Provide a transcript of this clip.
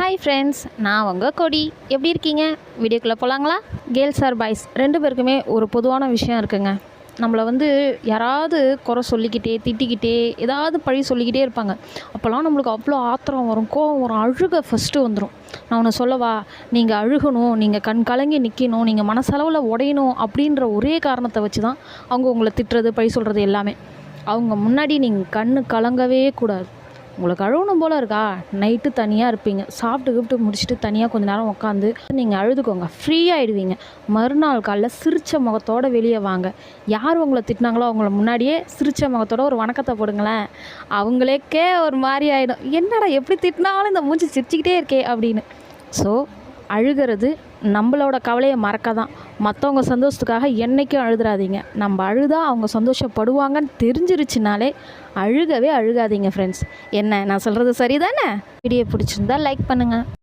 Hi friends, நான் உங்கள் கொடி. எப்படி இருக்கீங்க? வீடியோக்குள்ளே போகலாங்களா? கேர்ள்ஸ் ஆர் பாய்ஸ் 2 பேருக்குமே ஒரு பொதுவான விஷயம் இருக்குங்க. நம்மளை யாராவது குறை சொல்லிக்கிட்டே திட்டிக்கிட்டே ஏதாவது பழி சொல்லிக்கிட்டே இருப்பாங்க. அப்போல்லாம் நம்மளுக்கு அவ்வளோ ஆத்திரம் வரும், கோவம் வரும், அழுக ஃபஸ்ட்டு வந்துடும். நான் ஒன்று சொல்லவா, நீங்கள் அழுகணும், நீங்கள் கண் கலங்கி நிற்கணும், நீங்கள் மனசளவில் உடையணும் அப்படின்ற ஒரே காரணத்தை வச்சு தான் அவங்க உங்களை திட்டுறது பழி சொல்கிறது எல்லாமே. அவங்க முன்னாடி நீங்கள் கண் கலங்கவே கூடாது. உங்களுக்கு அழுகணும் போல் இருக்கா, நைட்டு தனியாக இருப்பீங்க, சாப்பிட்டு முடிச்சுட்டு தனியாக கொஞ்சம் நேரம் உட்காந்து நீங்கள் அழுதுக்கோங்க, ஃப்ரீ ஆகிடுவீங்க. மறுநாள் காலைல சிரித்த முகத்தோடு வெளியே வாங்க. யார் உங்களை திட்டினாங்களோ அவங்கள முன்னாடியே சிரித்த முகத்தோட ஒரு வணக்கத்தை போடுங்களேன். அவங்களுக்கே ஒரு மாதிரி ஆகிடும், என்னடா எப்படி திட்டினாலும் இந்த மூஞ்சி சிரிச்சுக்கிட்டே இருக்கே அப்படின்னு. ஸோ அழுகிறது நம்மளோட கவலையை மறக்க தான். மற்றவங்க சந்தோஷத்துக்காக என்றைக்கும் அழுதுறாதீங்க. நம்ம அழுதா அவங்க சந்தோஷப்படுவாங்கன்னு தெரிஞ்சிருச்சுனாலே அழுகவே அழுகாதீங்க ஃப்ரெண்ட்ஸ். என்ன நான் சொல்கிறது சரிதானே? வீடியோ பிடிச்சிருந்தா லைக் பண்ணுங்கள்.